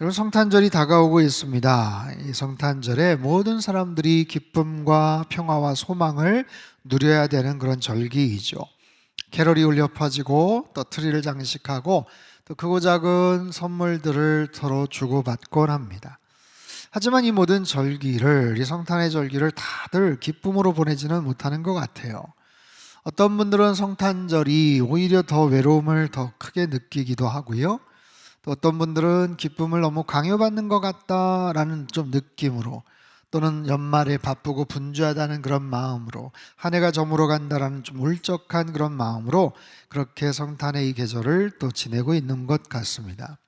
여러분, 성탄절이 다가오고 있습니다. 이 성탄절에 모든 사람들이 기쁨과 평화와 소망을 누려야 되는 그런 절기이죠. 캐럴이 울려 퍼지고 또 트리를 장식하고 또 크고 작은 선물들을 서로 주고받곤 합니다. 하지만 이 모든 절기를, 이 성탄의 절기를 다들 기쁨으로 보내지는 못하는 것 같아요. 어떤 분들은 성탄절이 오히려 더 외로움을 더 크게 느끼기도 하고요. 또 어떤 분들은 기쁨을 너무 강요받는 것 같다라는 좀 느낌으로, 또는 연말에 바쁘고 분주하다는 그런 마음으로, 한 해가 저물어 간다라는 좀 울적한 그런 마음으로 그렇게 성탄의 이 계절을 또 지내고 있는 것 같습니다.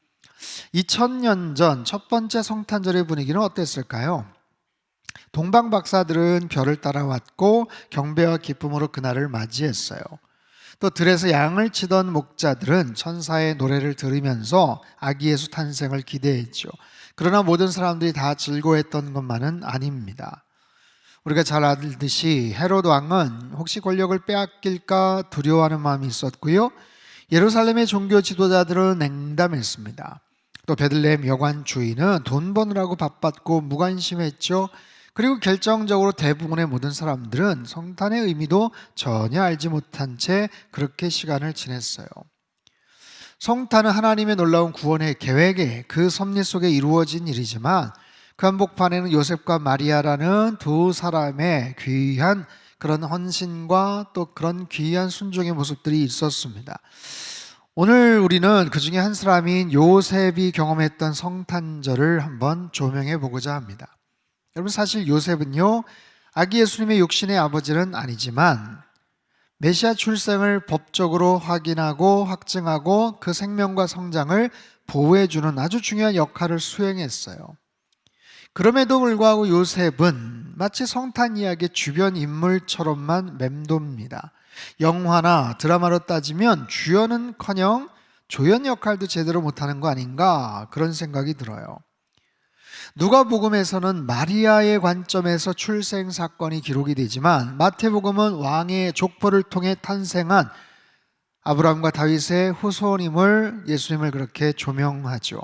2000년 전 첫 번째 성탄절의 분위기는 어땠을까요? 동방 박사들은 별을 따라왔고 경배와 기쁨으로 그날을 맞이했어요. 또 들에서 양을 치던 목자들은 천사의 노래를 들으면서 아기 예수 탄생을 기대했죠. 그러나 모든 사람들이 다 즐거워했던 것만은 아닙니다. 우리가 잘 알듯이 헤롯 왕은 혹시 권력을 빼앗길까 두려워하는 마음이 있었고요. 예루살렘의 종교 지도자들은 냉담했습니다. 또 베들레헴 여관 주인은 돈 버느라고 바빴고 무관심했죠. 그리고 결정적으로 대부분의 모든 사람들은 성탄의 의미도 전혀 알지 못한 채 그렇게 시간을 지냈어요. 성탄은 하나님의 놀라운 구원의 계획에 그 섭리 속에 이루어진 일이지만 그 한복판에는 요셉과 마리아라는 두 사람의 귀한 그런 헌신과 또 그런 귀한 순종의 모습들이 있었습니다. 오늘 우리는 그 중에 한 사람인 요셉이 경험했던 성탄절을 한번 조명해 보고자 합니다. 여러분, 사실 요셉은요, 아기 예수님의 육신의 아버지는 아니지만 메시아 출생을 법적으로 확인하고 확증하고 그 생명과 성장을 보호해주는 아주 중요한 역할을 수행했어요. 그럼에도 불구하고 요셉은 마치 성탄 이야기의 주변 인물처럼만 맴돕니다. 영화나 드라마로 따지면 주연은커녕 조연 역할도 제대로 못하는 거 아닌가, 그런 생각이 들어요. 누가복음에서는 마리아의 관점에서 출생 사건이 기록이 되지만 마태복음은 왕의 족보를 통해 탄생한 아브라함과 다윗의 후손임을, 예수님을 그렇게 조명하죠.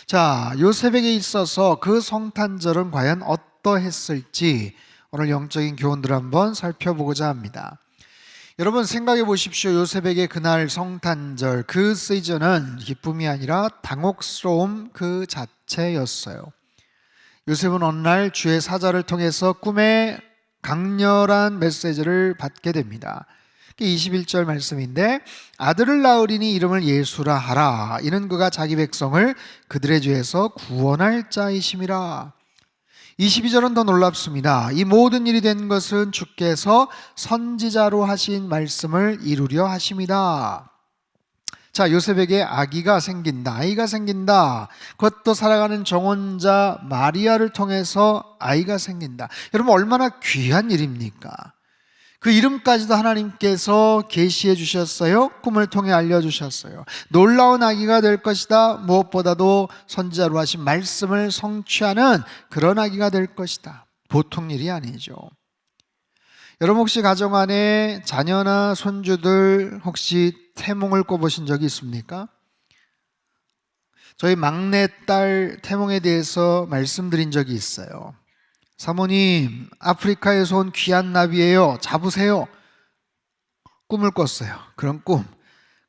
자, 요셉에게 있어서 그 성탄절은 과연 어떠했을지 오늘 영적인 교훈들을 한번 살펴보고자 합니다. 여러분, 생각해 보십시오. 요셉에게 그날 성탄절, 그 시즌은 기쁨이 아니라 당혹스러움 그 자체였어요. 요셉은 어느 날 주의 사자를 통해서 꿈에 강렬한 메시지를 받게 됩니다. 21절 말씀인데, 아들을 낳으리니 이름을 예수라 하라. 이는 그가 자기 백성을 그들의 죄에서 구원할 자이심이라. 22절은 더 놀랍습니다. 이 모든 일이 된 것은 주께서 선지자로 하신 말씀을 이루려 하심이다. 자, 요셉에게 아기가 생긴다, 아이가 생긴다. 그것도 살아가는 정혼자 마리아를 통해서 아이가 생긴다. 여러분, 얼마나 귀한 일입니까? 그 이름까지도 하나님께서 계시해 주셨어요. 꿈을 통해 알려주셨어요. 놀라운 아기가 될 것이다. 무엇보다도 선지자로 하신 말씀을 성취하는 그런 아기가 될 것이다. 보통 일이 아니죠. 여러분, 혹시 가정 안에 자녀나 손주들 혹시 태몽을 꿔보신 적이 있습니까? 저희 막내딸 태몽에 대해서 말씀드린 적이 있어요. 사모님, 아프리카에서 온 귀한 나비예요. 잡으세요. 꿈을 꿨어요. 그런 꿈.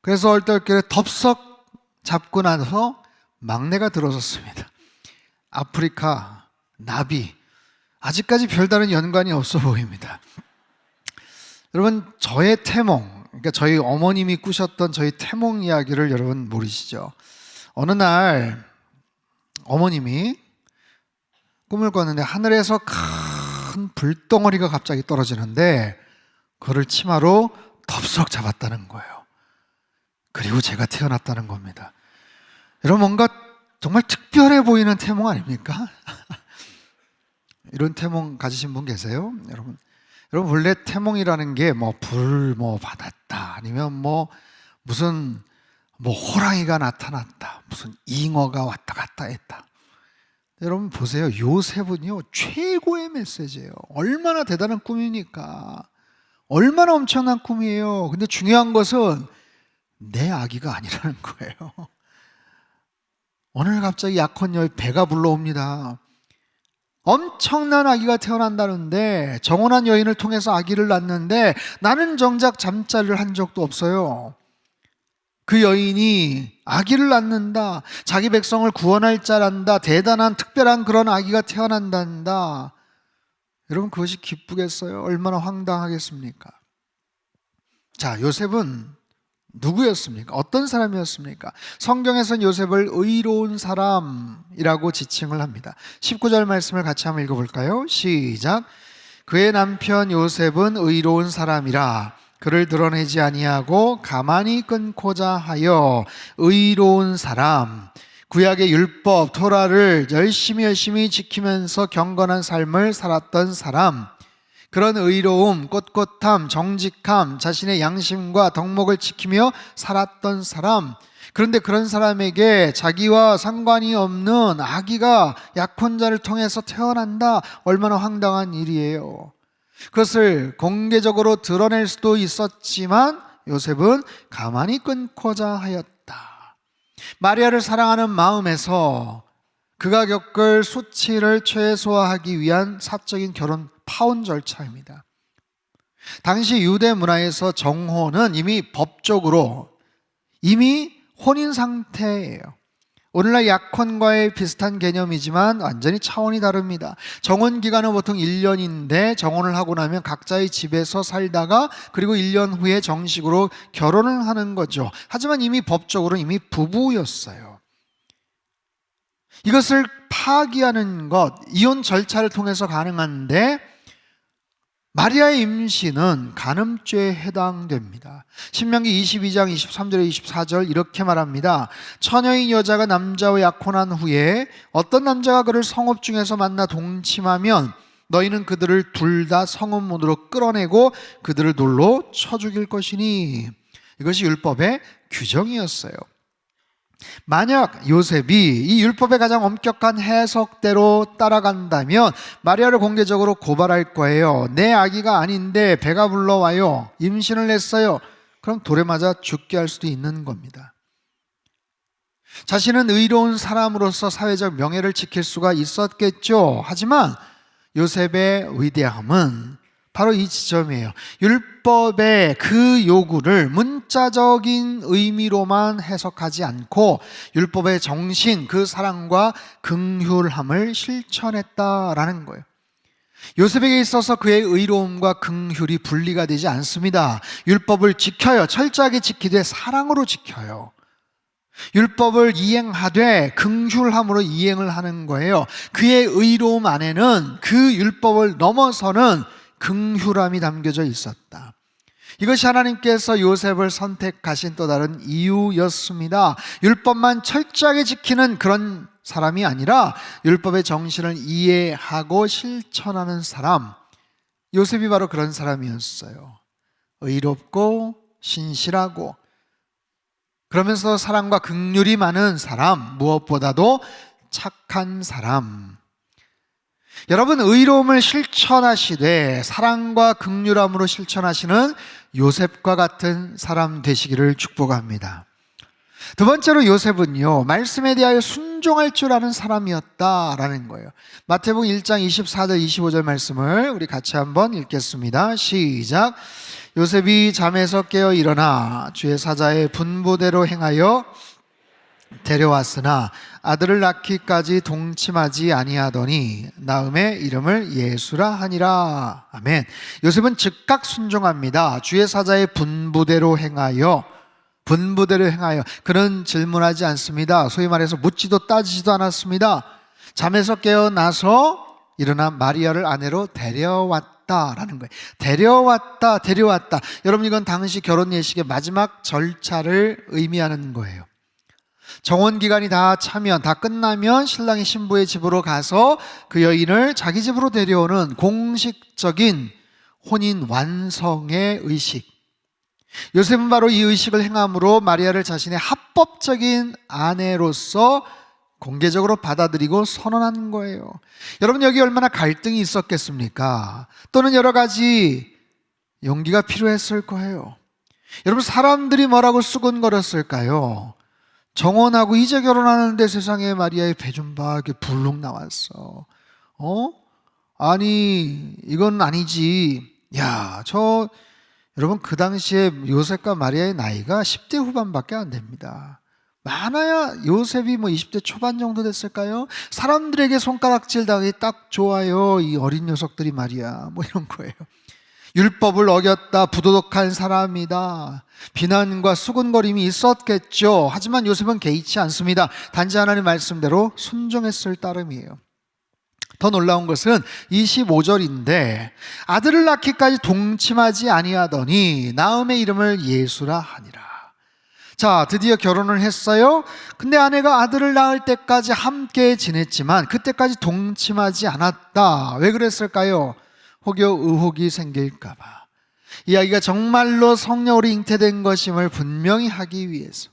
그래서 얼떨결에 덥석 잡고 나서 막내가 들어섰습니다. 아프리카 나비. 아직까지 별다른 연관이 없어 보입니다. 여러분, 저의 태몽, 그러니까 저희 어머님이 꾸셨던 저희 태몽 이야기를 여러분 모르시죠? 어느 날 어머님이 꿈을 꿨는데 하늘에서 큰 불덩어리가 갑자기 떨어지는데 그거를 치마로 덥석 잡았다는 거예요. 그리고 제가 태어났다는 겁니다. 여러분, 뭔가 정말 특별해 보이는 태몽 아닙니까? 이런 태몽 가지신 분 계세요? 여러분, 원래 태몽이라는 게 불 받았다, 아니면 무슨 호랑이가 나타났다, 무슨 잉어가 왔다 갔다 했다. 여러분 보세요. 요셉은요, 최고의 메시지예요. 얼마나 대단한 꿈입니까? 얼마나 엄청난 꿈이에요. 근데 중요한 것은 내 아기가 아니라는 거예요. 오늘 갑자기 약혼녀의 배가 불러옵니다. 엄청난 아기가 태어난다는데, 정혼한 여인을 통해서 아기를 낳는데 나는 정작 잠자리를 한 적도 없어요. 그 여인이 아기를 낳는다, 자기 백성을 구원할 자란다, 대단한 특별한 그런 아기가 태어난단다. 여러분, 그것이 기쁘겠어요? 얼마나 황당하겠습니까? 자, 요셉은 누구였습니까? 어떤 사람이었습니까? 성경에서는 요셉을 의로운 사람이라고 지칭을 합니다. 19절 말씀을 같이 한번 읽어볼까요? 시작. 그의 남편 요셉은 의로운 사람이라 그를 드러내지 아니하고 가만히 끊고자 하여 의로운 사람, 구약의 율법 토라를 열심히 지키면서 경건한 삶을 살았던 사람, 그런 의로움, 꼿꼿함, 정직함, 자신의 양심과 덕목을 지키며 살았던 사람, 그런데 그런 사람에게 자기와 상관이 없는 아기가 약혼자를 통해서 태어난다. 얼마나 황당한 일이에요. 그것을 공개적으로 드러낼 수도 있었지만 요셉은 가만히 끊고자 하였다. 마리아를 사랑하는 마음에서 그가 겪을 수치를 최소화하기 위한 사적인 결혼 파혼 절차입니다. 당시 유대 문화에서 정혼은 이미 법적으로 이미 혼인 상태예요. 오늘날 약혼과의 비슷한 개념이지만 완전히 차원이 다릅니다. 정혼 기간은 보통 1년인데 정혼을 하고 나면 각자의 집에서 살다가 그리고 1년 후에 정식으로 결혼을 하는 거죠. 하지만 이미 법적으로는 이미 부부였어요. 이것을 파기하는 것, 이혼 절차를 통해서 가능한데 마리아의 임신은 간음죄에 해당됩니다. 신명기 22장 23절에 24절 이렇게 말합니다. 처녀인 여자가 남자와 약혼한 후에 어떤 남자가 그를 성읍 중에서 만나 동침하면 너희는 그들을 둘 다 성읍문으로 끌어내고 그들을 돌로 쳐 죽일 것이니, 이것이 율법의 규정이었어요. 만약 요셉이 이 율법의 가장 엄격한 해석대로 따라간다면 마리아를 공개적으로 고발할 거예요. 내 아기가 아닌데 배가 불러와요, 임신을 했어요. 그럼 돌에 맞아 죽게 할 수도 있는 겁니다. 자신은 의로운 사람으로서 사회적 명예를 지킬 수가 있었겠죠. 하지만 요셉의 위대함은 바로 이 지점이에요. 율법의 그 요구를 문자적인 의미로만 해석하지 않고 율법의 정신, 그 사랑과 긍휼함을 실천했다라는 거예요. 요셉에게 있어서 그의 의로움과 긍휼이 분리가 되지 않습니다. 율법을 지켜요. 철저하게 지키되 사랑으로 지켜요. 율법을 이행하되 긍휼함으로 이행을 하는 거예요. 그의 의로움 안에는 그 율법을 넘어서는 긍휼함이 담겨져 있었다. 이것이 하나님께서 요셉을 선택하신 또 다른 이유였습니다. 율법만 철저하게 지키는 그런 사람이 아니라 율법의 정신을 이해하고 실천하는 사람, 요셉이 바로 그런 사람이었어요. 의롭고 신실하고 그러면서 사랑과 긍휼이 많은 사람, 무엇보다도 착한 사람. 여러분, 의로움을 실천하시되 사랑과 긍휼함으로 실천하시는 요셉과 같은 사람 되시기를 축복합니다. 두 번째로 요셉은요, 말씀에 대하여 순종할 줄 아는 사람이었다라는 거예요. 마태복음 1장 24절 25절 말씀을 우리 같이 한번 읽겠습니다. 시작. 요셉이 잠에서 깨어 일어나 주의 사자의 분부대로 행하여 데려왔으나 아들을 낳기까지 동침하지 아니하더니 나음의 이름을 예수라 하니라. 아멘. 요셉은 즉각 순종합니다. 주의 사자의 분부대로 행하여, 분부대로 행하여. 그는 질문하지 않습니다. 소위 말해서 묻지도 따지지도 않았습니다. 잠에서 깨어나서 일어나 마리아를 아내로 데려왔다라는 거예요. 데려왔다. 여러분, 이건 당시 결혼 예식의 마지막 절차를 의미하는 거예요. 정혼 기간이 다 차면, 다 끝나면 신랑이 신부의 집으로 가서 그 여인을 자기 집으로 데려오는 공식적인 혼인 완성의 의식. 요셉은 바로 이 의식을 행함으로 마리아를 자신의 합법적인 아내로서 공개적으로 받아들이고 선언한 거예요. 여러분, 여기 얼마나 갈등이 있었겠습니까? 또는 여러 가지 용기가 필요했을 거예요. 여러분, 사람들이 뭐라고 수군거렸을까요? 정혼하고 이제 결혼하는데 세상에 마리아의 배 좀 봐. 이렇게 불룩 나왔어. 아니, 이건 아니지. 야, 여러분, 그 당시에 요셉과 마리아의 나이가 10대 후반밖에 안 됩니다. 많아야 요셉이 20대 초반 정도 됐을까요? 사람들에게 손가락질 당하기 딱 좋아요. 이 어린 녀석들이 말이야. 이런 거예요. 율법을 어겼다, 부도덕한 사람이다, 비난과 수군거림이 있었겠죠. 하지만 요셉은 개의치 않습니다. 단지 하나님 말씀대로 순종했을 따름이에요. 더 놀라운 것은 25절인데 아들을 낳기까지 동침하지 아니하더니 나음의 이름을 예수라 하니라. 자, 드디어 결혼을 했어요. 근데 아내가 아들을 낳을 때까지 함께 지냈지만 그때까지 동침하지 않았다. 왜 그랬을까요? 혹여 의혹이 생길까 봐. 이야기가 정말로 성령으로 잉태된 것임을 분명히 하기 위해서.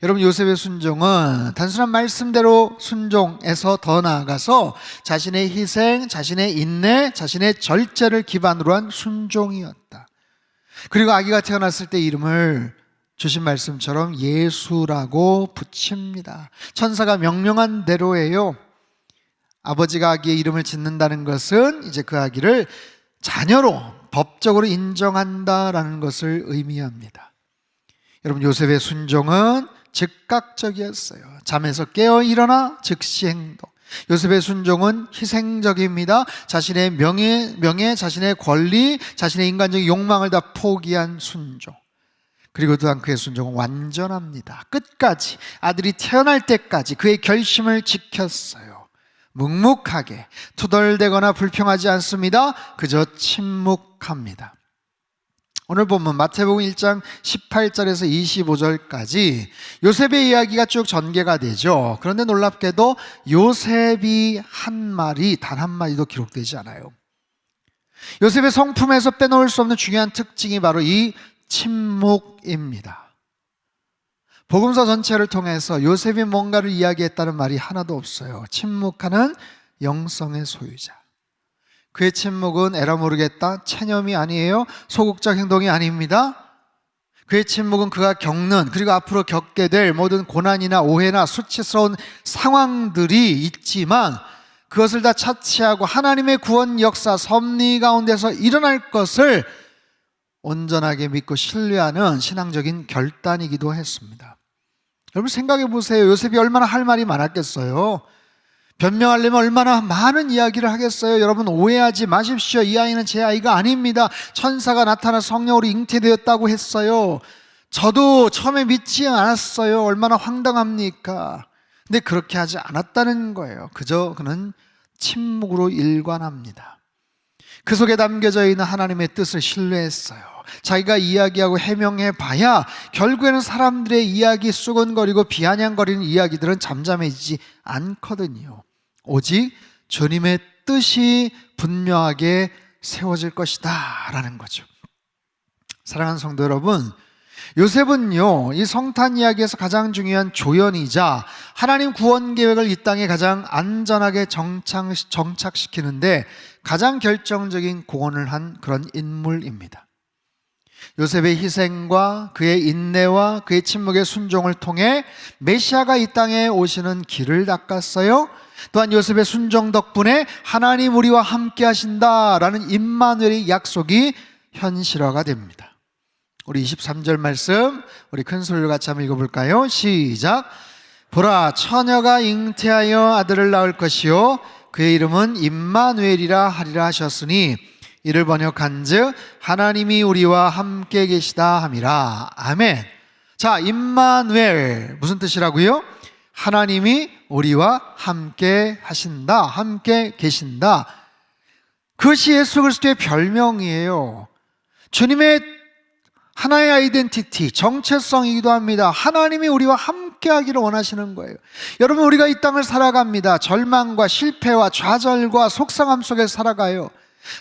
여러분, 요셉의 순종은 단순한 말씀대로 순종에서 더 나아가서 자신의 희생, 자신의 인내, 자신의 절제를 기반으로 한 순종이었다. 그리고 아기가 태어났을 때 이름을 주신 말씀처럼 예수라고 붙입니다. 천사가 명령한 대로예요. 아버지가 아기의 이름을 짓는다는 것은 이제 그 아기를 자녀로 법적으로 인정한다라는 것을 의미합니다. 여러분, 요셉의 순종은 즉각적이었어요. 잠에서 깨어 일어나 즉시 행동. 요셉의 순종은 희생적입니다. 자신의 명예, 자신의 권리, 자신의 인간적인 욕망을 다 포기한 순종. 그리고 또한 그의 순종은 완전합니다. 끝까지, 아들이 태어날 때까지 그의 결심을 지켰어요. 묵묵하게, 투덜대거나 불평하지 않습니다. 그저 침묵합니다. 오늘 본문 마태복음 1장 18절에서 25절까지 요셉의 이야기가 쭉 전개가 되죠. 그런데 놀랍게도 요셉이 한 말이 단 한마디도 기록되지 않아요. 요셉의 성품에서 빼놓을 수 없는 중요한 특징이 바로 이 침묵입니다. 복음서 전체를 통해서 요셉이 뭔가를 이야기했다는 말이 하나도 없어요. 침묵하는 영성의 소유자. 그의 침묵은 에라 모르겠다, 체념이 아니에요. 소극적 행동이 아닙니다. 그의 침묵은 그가 겪는, 그리고 앞으로 겪게 될 모든 고난이나 오해나 수치스러운 상황들이 있지만 그것을 다 차치하고 하나님의 구원 역사, 섭리 가운데서 일어날 것을 온전하게 믿고 신뢰하는 신앙적인 결단이기도 했습니다. 여러분, 생각해 보세요. 요셉이 얼마나 할 말이 많았겠어요. 변명하려면 얼마나 많은 이야기를 하겠어요. 여러분, 오해하지 마십시오. 이 아이는 제 아이가 아닙니다. 천사가 나타나 성령으로 잉태되었다고 했어요. 저도 처음에 믿지 않았어요. 얼마나 황당합니까? 근데 그렇게 하지 않았다는 거예요. 그저 그는 침묵으로 일관합니다. 그 속에 담겨져 있는 하나님의 뜻을 신뢰했어요. 자기가 이야기하고 해명해 봐야 결국에는 사람들의 이야기, 수근거리고 비아냥거리는 이야기들은 잠잠해지지 않거든요. 오직 주님의 뜻이 분명하게 세워질 것이다 라는 거죠. 사랑하는 성도 여러분, 요셉은요, 이 성탄 이야기에서 가장 중요한 조연이자 하나님 구원 계획을 이 땅에 가장 안전하게 정착시키는데 가장 결정적인 공헌을 한 그런 인물입니다. 요셉의 희생과 그의 인내와 그의 침묵의 순종을 통해 메시아가 이 땅에 오시는 길을 닦았어요. 또한 요셉의 순종 덕분에 하나님 우리와 함께 하신다라는 임마누엘의 약속이 현실화가 됩니다. 우리 23절 말씀, 우리 큰 소리로 같이 한번 읽어볼까요? 시작. 보라, 처녀가 잉태하여 아들을 낳을 것이요 그의 이름은 임마누엘이라 하리라 하셨으니 이를 번역한즉 하나님이 우리와 함께 계시다 함이라. 아멘. 자, 임마누엘 무슨 뜻이라고요? 하나님이 우리와 함께 하신다, 함께 계신다. 그것이 예수 그리스도의 별명이에요. 주님의 하나의 아이덴티티, 정체성이기도 합니다. 하나님이 우리와 함께 하기를 원하시는 거예요. 여러분, 우리가 이 땅을 살아갑니다. 절망과 실패와 좌절과 속상함 속에 살아가요.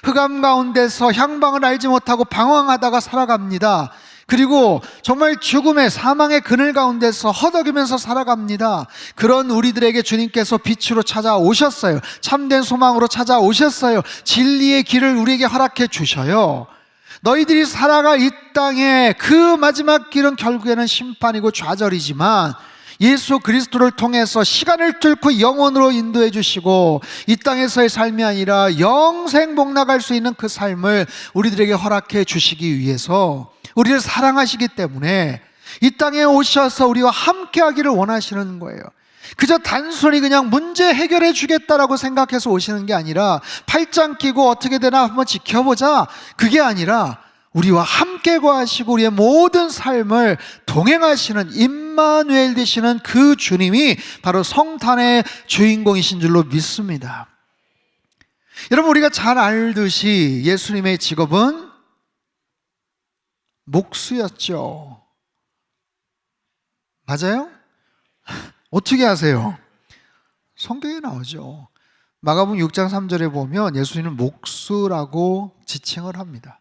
흑암 가운데서 향방을 알지 못하고 방황하다가 살아갑니다. 그리고 정말 죽음의 사망의 그늘 가운데서 허덕이면서 살아갑니다. 그런 우리들에게 주님께서 빛으로 찾아오셨어요. 참된 소망으로 찾아오셨어요. 진리의 길을 우리에게 허락해 주셔요. 너희들이 살아갈 이 땅의 그 마지막 길은 결국에는 심판이고 좌절이지만 예수 그리스도를 통해서 시간을 뚫고 영원으로 인도해 주시고 이 땅에서의 삶이 아니라 영생 복락할 수 있는 그 삶을 우리들에게 허락해 주시기 위해서 우리를 사랑하시기 때문에 이 땅에 오셔서 우리와 함께 하기를 원하시는 거예요. 그저 단순히 그냥 문제 해결해 주겠다라고 생각해서 오시는 게 아니라 팔짱 끼고 어떻게 되나 한번 지켜보자, 그게 아니라 우리와 함께 거하시고 우리의 모든 삶을 동행하시는 임마누엘 되시는 그 주님이 바로 성탄의 주인공이신 줄로 믿습니다. 여러분, 우리가 잘 알듯이 예수님의 직업은 목수였죠. 맞아요? 어떻게 아세요? 성경에 나오죠. 마가복음 6장 3절에 보면 예수님은 목수라고 지칭을 합니다.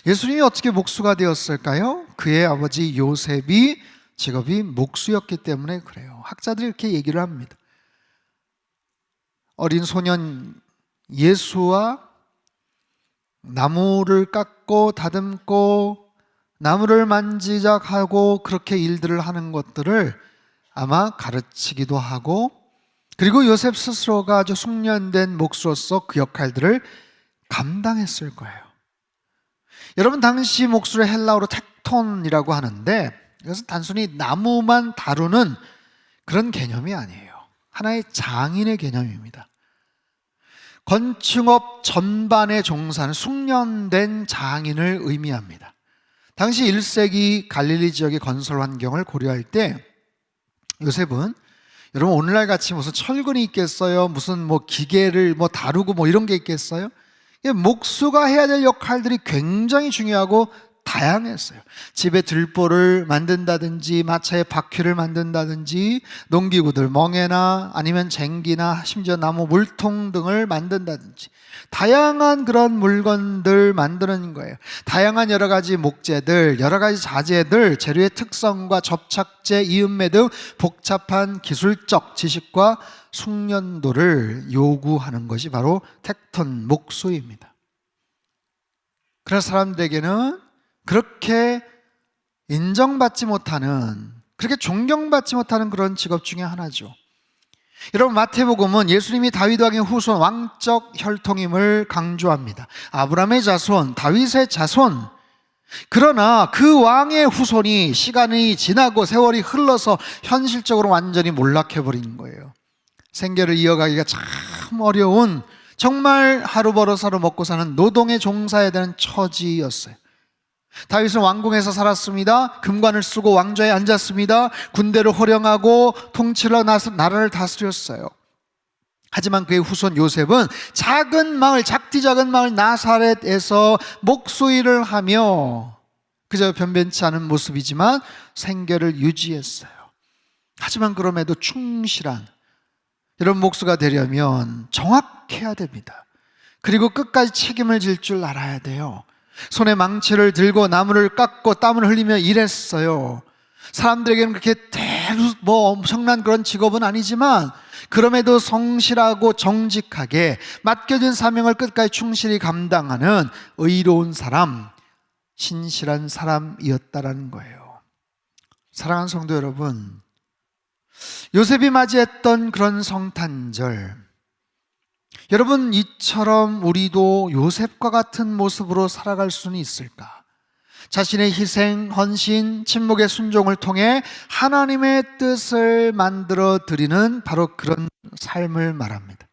예수님이 어떻게 목수가 되었을까요? 그의 아버지 요셉이 직업이 목수였기 때문에 그래요. 학자들이 이렇게 얘기를 합니다. 어린 소년 예수와 나무를 깎고 다듬고 나무를 만지작하고 그렇게 일들을 하는 것들을 아마 가르치기도 하고, 그리고 요셉 스스로가 아주 숙련된 목수로서 그 역할들을 감당했을 거예요. 여러분, 당시 목수를 헬라어로 텍톤이라고 하는데 이것은 단순히 나무만 다루는 그런 개념이 아니에요. 하나의 장인의 개념입니다. 건축업 전반에 종사하는 숙련된 장인을 의미합니다. 당시 1세기 갈릴리 지역의 건설 환경을 고려할 때 요셉은, 여러분 오늘날 같이 무슨 철근이 있겠어요? 무슨 뭐 기계를 뭐 다루고 뭐 이런 게 있겠어요? 목수가 해야 될 역할들이 굉장히 중요하고 다양했어요. 집에 들보를 만든다든지 마차에 바퀴를 만든다든지 농기구들 멍에나 아니면 쟁기나 심지어 나무 물통 등을 만든다든지 다양한 그런 물건들 만드는 거예요. 다양한 여러 가지 목재들, 여러 가지 자재들, 재료의 특성과 접착제, 이음매 등 복잡한 기술적 지식과 숙련도를 요구하는 것이 바로 텍톤 목수입니다. 그래서 사람들에게는 그렇게 인정받지 못하는, 그렇게 존경받지 못하는 그런 직업 중에 하나죠. 여러분, 마태복음은 예수님이 다윗 왕의 후손, 왕적 혈통임을 강조합니다. 아브라함의 자손, 다윗의 자손. 그러나 그 왕의 후손이 시간이 지나고 세월이 흘러서 현실적으로 완전히 몰락해버린 거예요. 생계를 이어가기가 참 어려운, 정말 하루 벌어서 하루 먹고 사는 노동에 종사해야 되는 처지였어요. 다윗은 왕궁에서 살았습니다. 금관을 쓰고 왕좌에 앉았습니다. 군대를 호령하고 통치로 나라를 다스렸어요. 하지만 그의 후손 요셉은 작은 마을, 작디 작은 마을 나사렛에서 목수 일을 하며 그저 변변치 않은 모습이지만 생계를 유지했어요. 하지만 그럼에도 충실한, 이런 목수가 되려면 정확해야 됩니다. 그리고 끝까지 책임을 질 줄 알아야 돼요. 손에 망치를 들고 나무를 깎고 땀을 흘리며 일했어요. 사람들에게는 그렇게 뭐 엄청난 그런 직업은 아니지만 그럼에도 성실하고 정직하게 맡겨진 사명을 끝까지 충실히 감당하는 의로운 사람, 신실한 사람이었다라는 거예요. 사랑하는 성도 여러분, 요셉이 맞이했던 그런 성탄절, 여러분, 이처럼 우리도 요셉과 같은 모습으로 살아갈 수는 있을까? 자신의 희생, 헌신, 침묵의 순종을 통해 하나님의 뜻을 만들어 드리는 바로 그런 삶을 말합니다.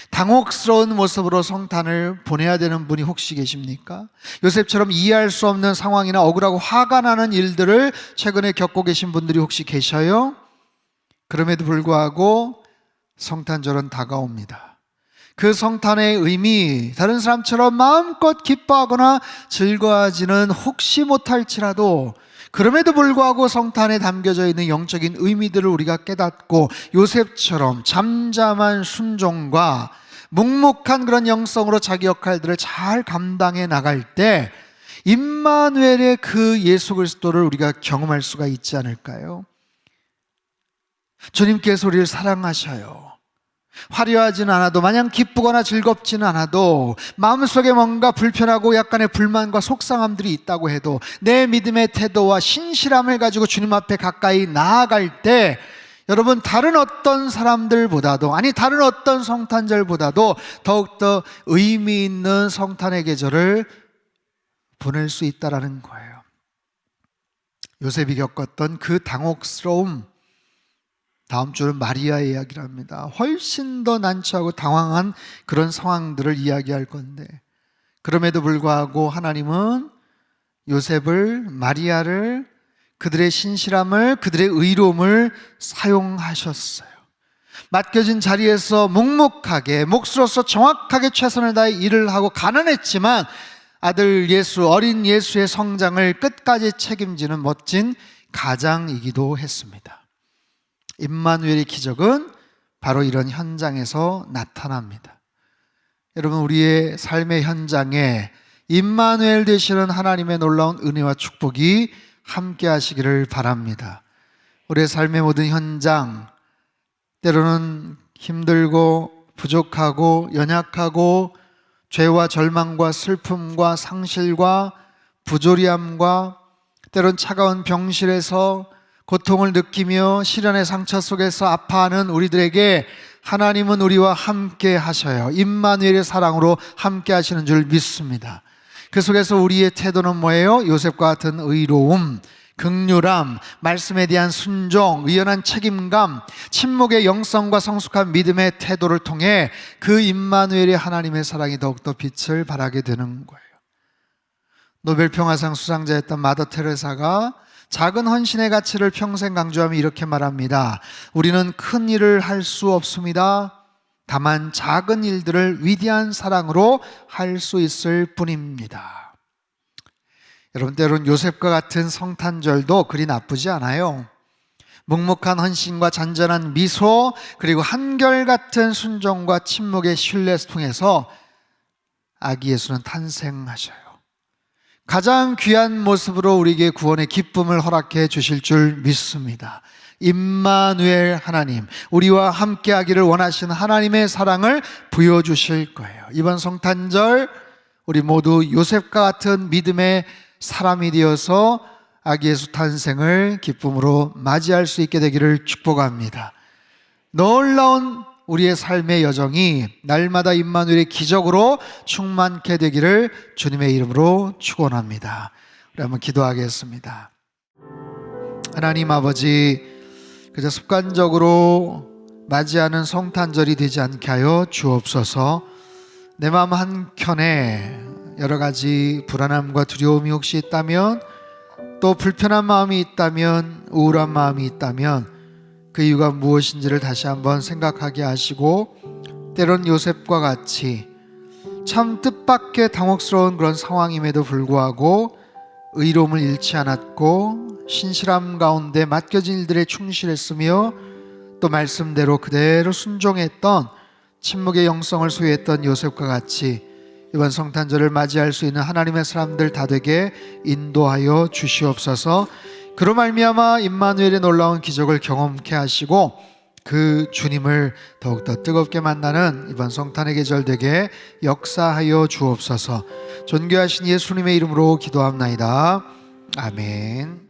당혹스러운 모습으로 성탄을 보내야 되는 분이 혹시 계십니까? 요셉처럼 이해할 수 없는 상황이나 억울하고 화가 나는 일들을 최근에 겪고 계신 분들이 혹시 계셔요? 그럼에도 불구하고 성탄절은 다가옵니다. 그 성탄의 의미, 다른 사람처럼 마음껏 기뻐하거나 즐거워하지는 혹시 못할지라도 그럼에도 불구하고 성탄에 담겨져 있는 영적인 의미들을 우리가 깨닫고 요셉처럼 잠잠한 순종과 묵묵한 그런 영성으로 자기 역할들을 잘 감당해 나갈 때 임마누엘의 그 예수 그리스도를 우리가 경험할 수가 있지 않을까요? 주님께서 우리를 사랑하셔요. 화려하지는 않아도, 마냥 기쁘거나 즐겁지는 않아도, 마음속에 뭔가 불편하고 약간의 불만과 속상함들이 있다고 해도 내 믿음의 태도와 신실함을 가지고 주님 앞에 가까이 나아갈 때, 여러분, 다른 어떤 사람들보다도, 아니 다른 어떤 성탄절보다도 더욱더 의미 있는 성탄의 계절을 보낼 수 있다라는 거예요. 요셉이 겪었던 그 당혹스러움, 다음 주는 마리아의 이야기를 합니다. 훨씬 더 난처하고 당황한 그런 상황들을 이야기할 건데, 그럼에도 불구하고 하나님은 요셉을, 마리아를, 그들의 신실함을, 그들의 의로움을 사용하셨어요. 맡겨진 자리에서 묵묵하게, 몫으로서 정확하게 최선을 다해 일을 하고 가난했지만 아들 예수, 어린 예수의 성장을 끝까지 책임지는 멋진 가장이기도 했습니다. 임마누엘의 기적은 바로 이런 현장에서 나타납니다. 여러분, 우리의 삶의 현장에 임마누엘 되시는 하나님의 놀라운 은혜와 축복이 함께 하시기를 바랍니다. 우리의 삶의 모든 현장, 때로는 힘들고 부족하고 연약하고 죄와 절망과 슬픔과 상실과 부조리함과 때론 차가운 병실에서 고통을 느끼며 시련의 상처 속에서 아파하는 우리들에게 하나님은 우리와 함께 하셔요. 임마누엘의 사랑으로 함께 하시는 줄 믿습니다. 그 속에서 우리의 태도는 뭐예요? 요셉과 같은 의로움, 긍휼함, 말씀에 대한 순종, 의연한 책임감, 침묵의 영성과 성숙한 믿음의 태도를 통해 그 임마누엘의 하나님의 사랑이 더욱더 빛을 발하게 되는 거예요. 노벨 평화상 수상자였던 마더 테레사가 작은 헌신의 가치를 평생 강조하며 이렇게 말합니다. 우리는 큰 일을 할 수 없습니다. 다만 작은 일들을 위대한 사랑으로 할 수 있을 뿐입니다. 여러분, 때로는 요셉과 같은 성탄절도 그리 나쁘지 않아요. 묵묵한 헌신과 잔잔한 미소, 그리고 한결같은 순종과 침묵의 신뢰를 통해서 아기 예수는 탄생하셔요. 가장 귀한 모습으로 우리에게 구원의 기쁨을 허락해 주실 줄 믿습니다. 임마누엘 하나님, 우리와 함께 하기를 원하시는 하나님의 사랑을 부여주실 거예요. 이번 성탄절 우리 모두 요셉과 같은 믿음의 사람이 되어서 아기 예수 탄생을 기쁨으로 맞이할 수 있게 되기를 축복합니다. 놀라운 우리의 삶의 여정이 날마다 임마누엘의 기적으로 충만케 되기를 주님의 이름으로 축원합니다. 우리 한번 기도하겠습니다. 하나님 아버지, 그저 습관적으로 맞이하는 성탄절이 되지 않게 하여 주옵소서. 내 마음 한켠에 여러 가지 불안함과 두려움이 혹시 있다면, 또 불편한 마음이 있다면, 우울한 마음이 있다면 그 이유가 무엇인지를 다시 한번 생각하게 하시고, 때론 요셉과 같이 참 뜻밖의 당혹스러운 그런 상황임에도 불구하고 의로움을 잃지 않았고 신실함 가운데 맡겨진 일들에 충실했으며 또 말씀대로 그대로 순종했던 침묵의 영성을 소유했던 요셉과 같이 이번 성탄절을 맞이할 수 있는 하나님의 사람들 다 되게 인도하여 주시옵소서. 그로 말미암아 임마누엘의 놀라운 기적을 경험케 하시고 그 주님을 더욱더 뜨겁게 만나는 이번 성탄의 계절 되게 역사하여 주옵소서. 존귀하신 예수님의 이름으로 기도합나이다. 아멘.